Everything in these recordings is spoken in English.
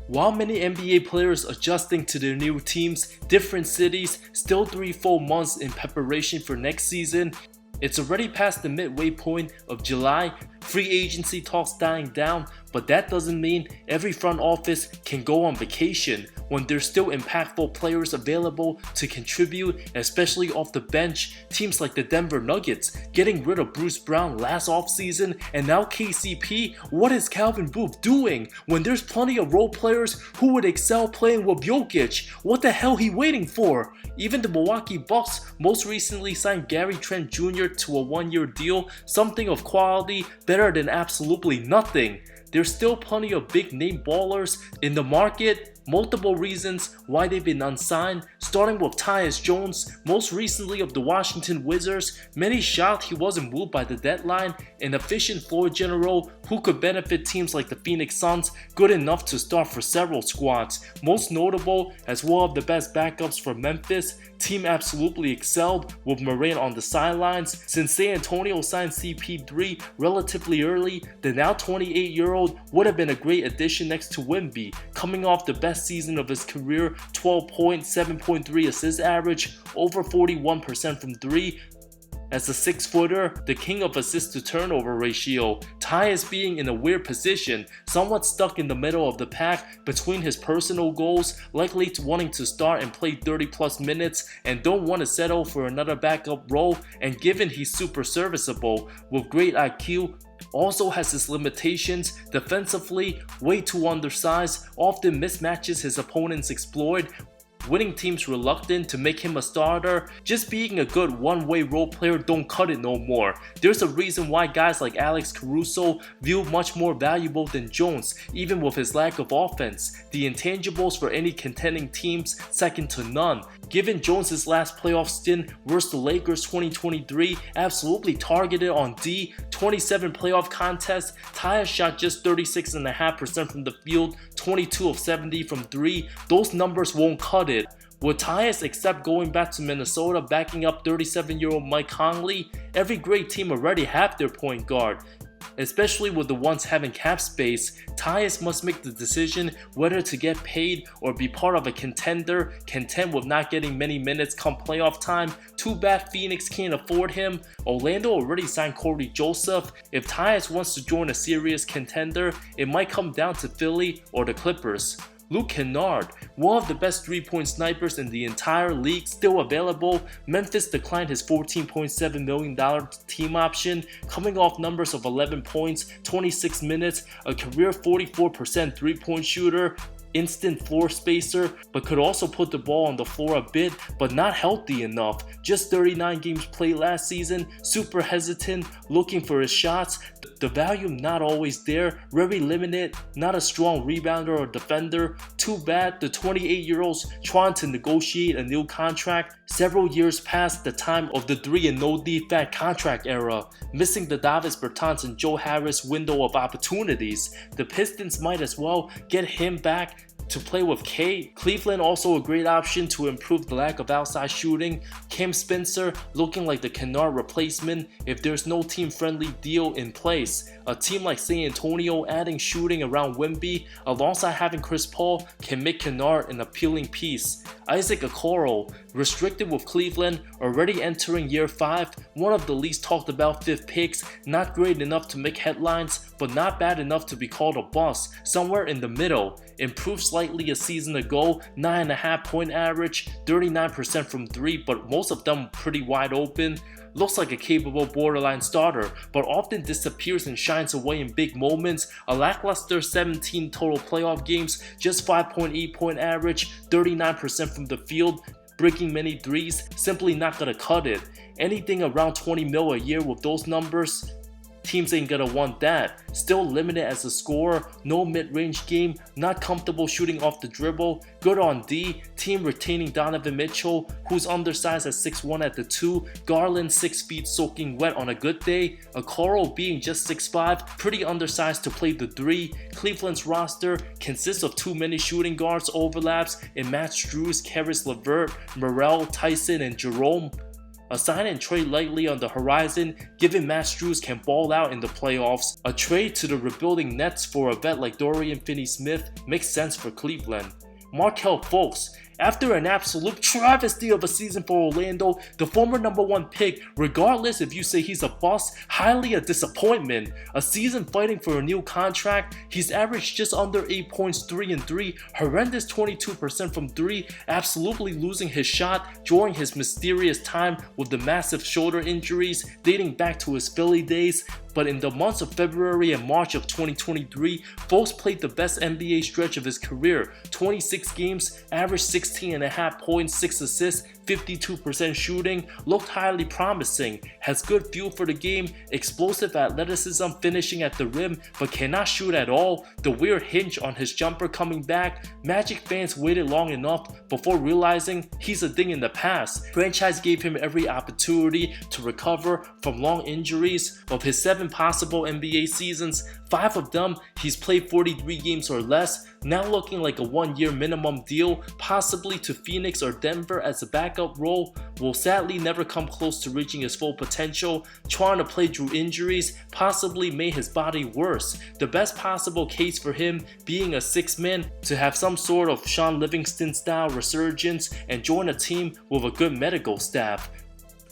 While many NBA players adjusting to their new teams, different cities, still 3 full months in preparation for next season, it's already past the midway point of July, free agency talks dying down, but that doesn't mean every front office can go on vacation when there's still impactful players available to contribute, especially off the bench. Teams like the Denver Nuggets getting rid of Bruce Brown last offseason, and now KCP. What is Calvin Booth doing when there's plenty of role players who would excel playing with Jokic? What the hell he waiting for? Even the Milwaukee Bucks most recently signed Gary Trent Jr. to a 1-year deal, something of quality, better than absolutely nothing. There's still plenty of big name ballers in the market, multiple reasons why they've been unsigned, starting with Tyus Jones, most recently of the Washington Wizards. Many shocked he wasn't moved by the deadline, an efficient floor general who could benefit teams like the Phoenix Suns, good enough to start for several squads. Most notable as one of the best backups for Memphis, team absolutely excelled with Morant on the sidelines. Since San Antonio signed CP3 relatively early, the now 28-year-old would have been a great addition next to Wemby, coming off the best season of his career, 12 points, 7.3 assist average, over 41% from 3. As a 6-footer, the king of assist to turnover ratio, Tyus being in a weird position, somewhat stuck in the middle of the pack between his personal goals, likely wanting to start and play 30 plus minutes and don't want to settle for another backup role, and given he's super serviceable with great IQ, also has his limitations. Defensively, way too undersized, often mismatches his opponents exploit, winning teams reluctant to make him a starter. Just being a good one-way role player don't cut it no more. There's a reason why guys like Alex Caruso view much more valuable than Jones, even with his lack of offense. The intangibles for any contending teams, second to none. Given Jones' last playoff stint versus the Lakers 2023, absolutely targeted on D, 27 playoff contests, Tyus shot just 36.5% from the field, 22 of 70 from 3. Those numbers won't cut it. With Tyus, except going back to Minnesota backing up 37-year-old Mike Conley, every great team already have their point guard. Especially with the ones having cap space, Tyus must make the decision whether to get paid or be part of a contender, content with not getting many minutes come playoff time. Too bad Phoenix can't afford him. Orlando already signed Corey Joseph. If Tyus wants to join a serious contender, it might come down to Philly or the Clippers. Luke Kennard, one of the best 3-point snipers in the entire league, still available. Memphis declined his $14.7 million team option, coming off numbers of 11 points, 26 minutes, a career 44% 3-point shooter, instant floor spacer, but could also put the ball on the floor a bit, but not healthy enough. Just 39 games played last season, super hesitant, looking for his shots. The value not always there, very limited, not a strong rebounder or defender. Too bad the 28-year-old's trying to negotiate a new contract several years past the time of the 3 and no defect contract era, missing the Davis Bertans and Joe Harris window of opportunities. The Pistons might as well get him back to play with K. Cleveland also a great option to improve the lack of outside shooting. Cam Spencer looking like the Kennard replacement if there's no team-friendly deal in place. A team like San Antonio adding shooting around Wemby alongside having Chris Paul can make Kennard an appealing piece. Isaac Okoro, restricted with Cleveland, already entering year 5, one of the least talked about 5th picks, not great enough to make headlines, but not bad enough to be called a bust, somewhere in the middle. Improved slightly a season ago, 9.5 point average, 39% from 3, but most of them pretty wide open. Looks like a capable borderline starter, but often disappears and shines away in big moments. A lackluster 17 total playoff games, just 5.8 point average, 39% from the field, breaking many threes, simply not gonna cut it. Anything around 20 mil a year with those numbers, teams ain't gonna want that. Still limited as a scorer, no mid-range game, not comfortable shooting off the dribble, good on D, team retaining Donovan Mitchell, who's undersized at 6'1 at the 2, Garland 6 feet soaking wet on a good day, Okoro being just 6'5, pretty undersized to play the 3. Cleveland's roster consists of too many shooting guards overlaps in Matt Strus, Karis LeVert, Morrell, Tyson, and Jerome. A sign and trade likely on the horizon, given Matt Strus can ball out in the playoffs. A trade to the rebuilding Nets for a vet like Dorian Finney-Smith makes sense for Cleveland. Markelle Fultz. After an absolute travesty of a season for Orlando, the former #1 pick, regardless if you say he's a bust, highly a disappointment. A season fighting for a new contract, he's averaged just under 8 points 3 and 3, horrendous 22% from 3, absolutely losing his shot during his mysterious time with the massive shoulder injuries dating back to his Philly days. But in the months of February and March of 2023, Fultz played the best NBA stretch of his career. 26 games, averaged 16.5 points, 6 assists, 52% shooting, looked highly promising, has good feel for the game, explosive athleticism finishing at the rim, but cannot shoot at all, the weird hinge on his jumper coming back. Magic fans waited long enough before realizing he's a thing in the past. Franchise gave him every opportunity to recover from long injuries. Of his 7 possible NBA seasons, 5 of them he's played 43 games or less, now looking like a 1-year minimum deal, possibly to Phoenix or Denver as a backup role, will sadly never come close to reaching his full potential. Trying to play through injuries possibly made his body worse. The best possible case for him being a 6-man to have some sort of Sean Livingston style resurgence and join a team with a good medical staff.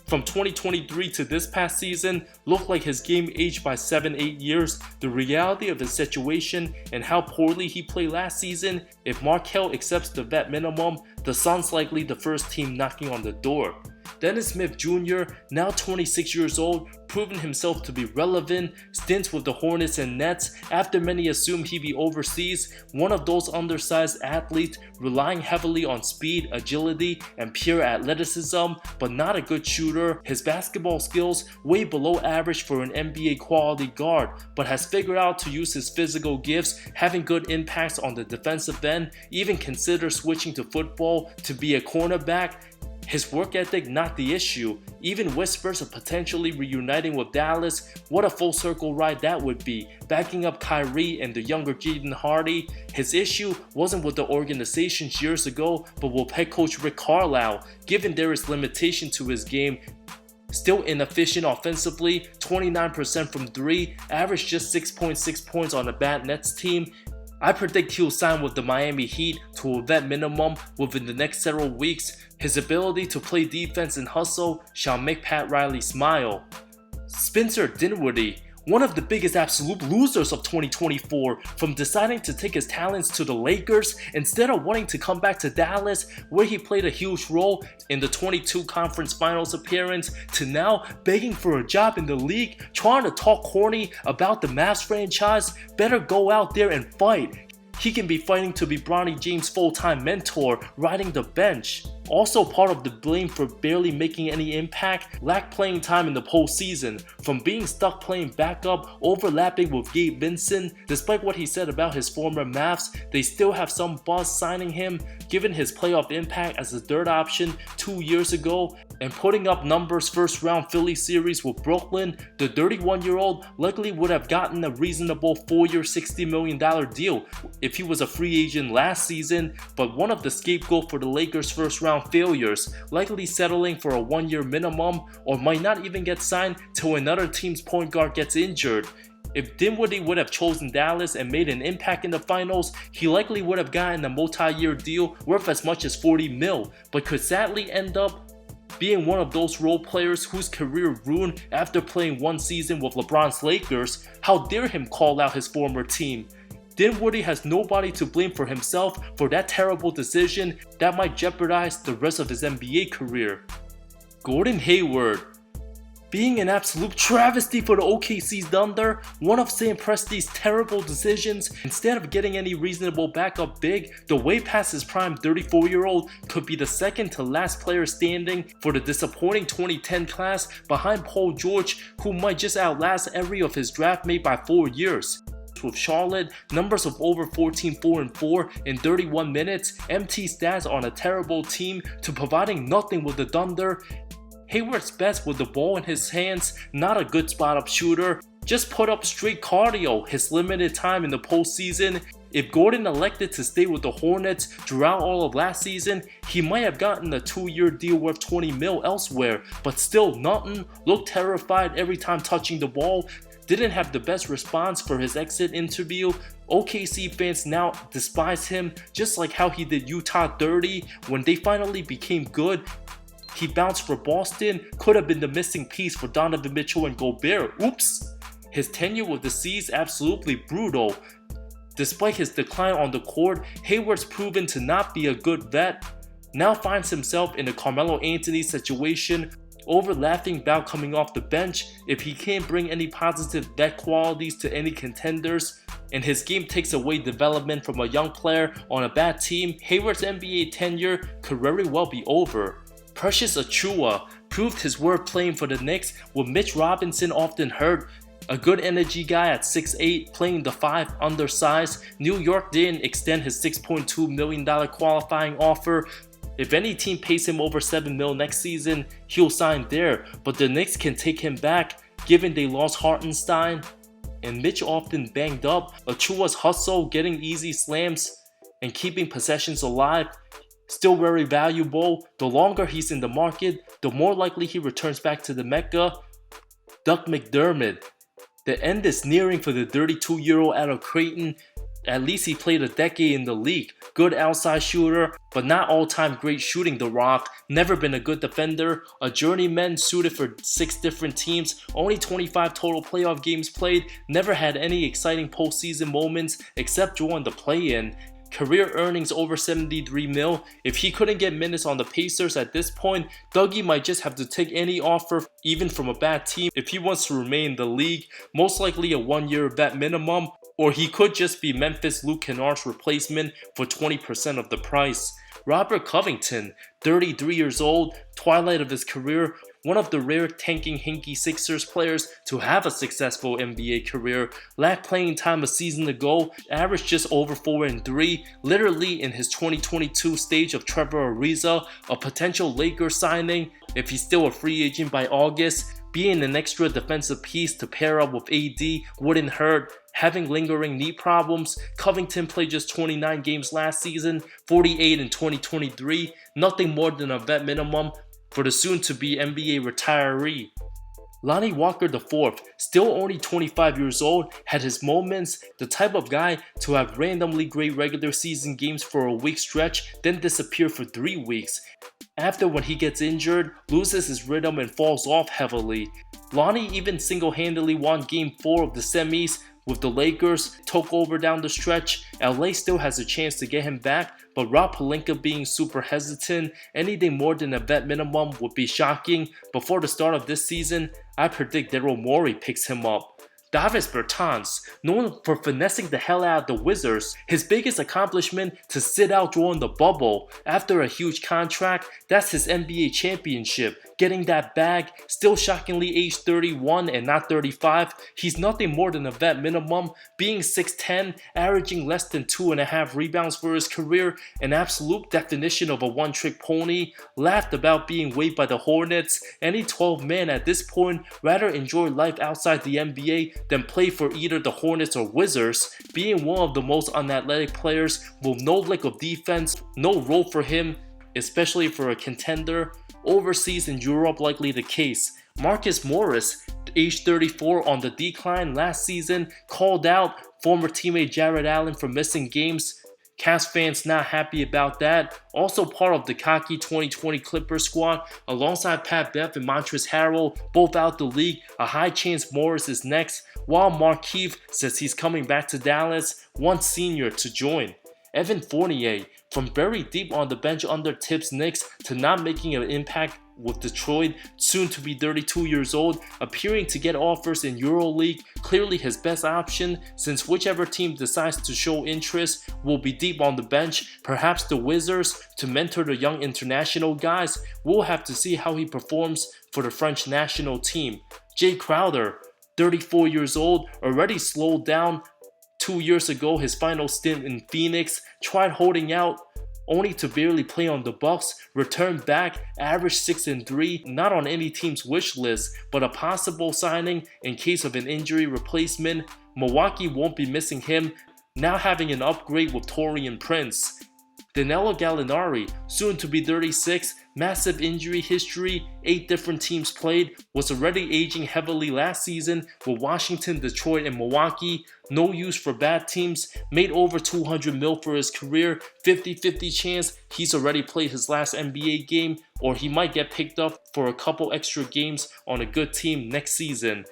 From 2023 to this past season, looked like his game aged by 7-8 years. The reality of his situation and how poorly he played last season, if Markelle accepts the vet minimum, the Suns likely the first team knocking on the door. Dennis Smith Jr., now 26 years old, proven himself to be relevant. Stints with the Hornets and Nets after many assumed he'd be overseas. One of those undersized athletes relying heavily on speed, agility, and pure athleticism, but not a good shooter. His basketball skills way below average for an NBA quality guard, but has figured out to use his physical gifts, having good impacts on the defensive end, even consider switching to football to be a cornerback. His work ethic not the issue. Even whispers of potentially reuniting with Dallas. What a full circle ride that would be, backing up Kyrie and the younger Jaden Hardy. His issue wasn't with the organization years ago, but with head coach Rick Carlisle, given there is limitation to his game. Still inefficient offensively, 29% from 3, averaged just 6.6 points on a bad Nets team. I predict he'll sign with the Miami Heat to a vet minimum within the next several weeks. His ability to play defense and hustle shall make Pat Riley smile. Spencer Dinwiddie, one of the biggest absolute losers of 2024, from deciding to take his talents to the Lakers instead of wanting to come back to Dallas, where he played a huge role in the 22 conference finals appearance, to now begging for a job in the league, trying to talk corny about the Mavs franchise. Better go out there and fight. He can be fighting to be Bronny James' full-time mentor, riding the bench. Also part of the blame for barely making any impact, lacked playing time in the postseason, from being stuck playing backup, overlapping with Gabe Vincent. Despite what he said about his former Mavs, they still have some buzz signing him, given his playoff impact as a third option 2 years ago, and putting up numbers first round Philly series with Brooklyn. The 31-year-old likely would have gotten a reasonable 4-year $60 million deal if he was a free agent last season, but one of the scapegoat for the Lakers' first round failures, likely settling for a 1-year minimum, or might not even get signed till another team's point guard gets injured. If Dinwiddie would have chosen Dallas and made an impact in the finals, he likely would have gotten a multi-year deal worth as much as $40 million, but could sadly end up being one of those role players whose career ruined after playing 1 season with LeBron's Lakers. How dare him call out his former team? Dinwiddie has nobody to blame for himself for that terrible decision that might jeopardize the rest of his NBA career. Gordon Hayward. Being an absolute travesty for the OKC's Thunder, one of Sam Presti's terrible decisions, instead of getting any reasonable backup big, the way past his prime 34-year-old could be the second to last player standing for the disappointing 2010 class behind Paul George, who might just outlast every of his draft mate by 4 years. With Charlotte, numbers of over 14, 4 and 4 in 31 minutes, empty stats on a terrible team, to providing nothing with the Thunder. Hayward's best with the ball in his hands, not a good spot-up shooter, just put up straight cardio his limited time in the postseason. If Gordon elected to stay with the Hornets throughout all of last season, he might have gotten a 2-year deal worth $20 million elsewhere, but still nothing, looked terrified every time touching the ball, didn't have the best response for his exit interview. OKC fans now despise him just like how he did Utah dirty when they finally became good. He bounced for Boston, could have been the missing piece for Donovan Mitchell and Gobert. Oops! His tenure with the C's absolutely brutal. Despite his decline on the court, Hayward's proven to not be a good vet. Now finds himself in a Carmelo Anthony situation, over laughing about coming off the bench if he can't bring any positive vet qualities to any contenders, and his game takes away development from a young player on a bad team. Hayward's NBA tenure could very well be over. Precious Achiuwa proved his worth playing for the Knicks with Mitch Robinson often hurt. A good energy guy at 6'8", playing the 5, undersized. New York didn't extend his $6.2 million qualifying offer. If any team pays him over $7 million next season, he'll sign there, but the Knicks can take him back given they lost Hartenstein and Mitch often banged up. Achiuwa's hustle, getting easy slams, and keeping possessions alive, still very valuable. The longer he's in the market, the more likely he returns back to the Mecca. Doug McDermott. The end is nearing for the 32-year-old out of Creighton. At least he played a decade in the league. Good outside shooter, but not all-time great shooting the rock. Never been a good defender. A journeyman suited for 6 different teams. Only 25 total playoff games played. Never had any exciting postseason moments except during the play-in. Career earnings over $73 million. If he couldn't get minutes on the Pacers at this point, Dougie might just have to take any offer, even from a bad team, if he wants to remain in the league. Most likely a 1-year vet minimum, or he could just be Memphis Luke Kennard's replacement for 20% of the price. Robert Covington, 33 years old, twilight of his career, one of the rare tanking hinky Sixers players to have a successful NBA career. Lacked playing time a season ago, averaged just over 4 and 3, literally in his 2022 stage of Trevor Ariza, a potential Lakers signing if he's still a free agent by August. Being an extra defensive piece to pair up with AD wouldn't hurt. Having lingering knee problems, Covington played just 29 games last season, 48 in 2023, nothing more than a vet minimum for the soon-to-be NBA retiree. Lonnie Walker IV, still only 25 years old, had his moments, the type of guy to have randomly great regular season games for a week stretch, then disappear for 3 weeks. After, when he gets injured, loses his rhythm and falls off heavily. Lonnie even single-handedly won Game 4 of the semis with the Lakers, took over down the stretch. LA still has a chance to get him back, but Rob Pelinka being super hesitant, anything more than a vet minimum would be shocking. Before the start of this season, I predict Daryl Morey picks him up. Davis Bertans, known for finessing the hell out of the Wizards, his biggest accomplishment to sit out during the bubble. After a huge contract, that's his NBA championship. Getting that bag, still shockingly aged 31 and not 35. He's nothing more than a vet minimum, being 6'10", averaging less than 2.5 rebounds for his career, an absolute definition of a one-trick pony. Laughed about being waived by the Hornets. Any 12-man at this point rather enjoy life outside the NBA than play for either the Hornets or Wizards. Being one of the most unathletic players with no lick of defense, no role for him, especially for a contender. Overseas in Europe likely the case. Marcus Morris, age 34, on the decline last season, called out former teammate Jared Allen for missing games. Cavs fans not happy about that. Also part of the cocky 2020 Clippers squad, alongside Pat Bev and Montrezl Harrell, both out the league. A high chance Morris is next, while Markelle says he's coming back to Dallas, one senior to join. Evan Fournier, from very deep on the bench under Tibbs Knicks to not making an impact with Detroit, soon to be 32 years old, appearing to get offers in EuroLeague, clearly his best option since whichever team decides to show interest will be deep on the bench, perhaps the Wizards, to mentor the young international guys. We'll have to see how he performs for the French national team. Jay Crowder, 34 years old, already slowed down 2 years ago, his final stint in Phoenix, tried holding out only to barely play on the Bucks, returned back, averaged 6 and 3, not on any team's wish list, but a possible signing in case of an injury replacement. Milwaukee won't be missing him, now having an upgrade with Taurean Prince. Danilo Gallinari, soon to be 36, massive injury history, 8 different teams played, was already aging heavily last season with Washington, Detroit, and Milwaukee. No use for bad teams, made over 200 mil for his career, 50-50 chance he's already played his last NBA game, or he might get picked up for a couple extra games on a good team next season.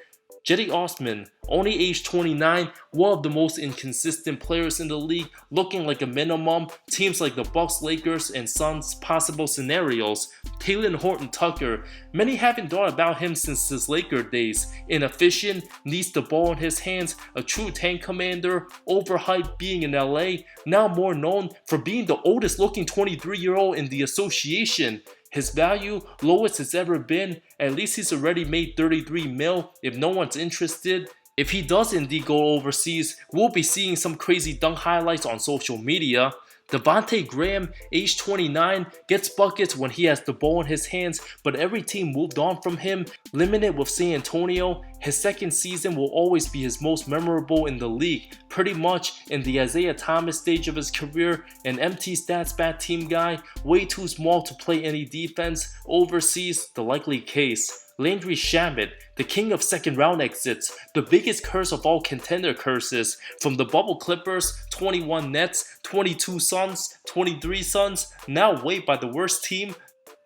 Cedi Osman, only age 29, one of the most inconsistent players in the league, looking like a minimum. Teams like the Bucks, Lakers, and Suns possible scenarios. Talen Horton-Tucker, many haven't thought about him since his Laker days. Inefficient, needs the ball in his hands, a true tank commander, overhyped being in LA, now more known for being the oldest looking 23-year-old in the association. His value, lowest it's ever been, at least he's already made 33 mil if no one's interested. If he does indeed go overseas, we'll be seeing some crazy dunk highlights on social media. Devontae Graham, age 29, gets buckets when he has the ball in his hands, but every team moved on from him, limited with San Antonio. His second season will always be his most memorable in the league, pretty much in the Isaiah Thomas stage of his career, an empty stats bad team guy, way too small to play any defense, overseas, the likely case. Landry Shamet, the king of second round exits, the biggest curse of all contender curses, from the bubble Clippers, 21 Nets, 22 Suns, 23 Suns, now weighed by the worst team.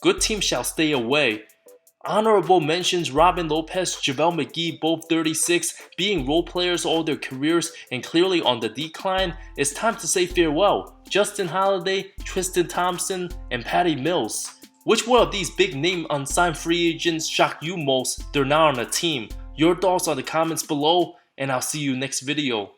Good teams shall stay away. Honorable mentions Robin Lopez, JaVale McGee, both 36, being role players all their careers and clearly on the decline. It's time to say farewell. Justin Holiday, Tristan Thompson, and Patty Mills. Which one of these big name unsigned free agents shocked you most they're not on a team? Your thoughts on the comments below, and I'll see you next video.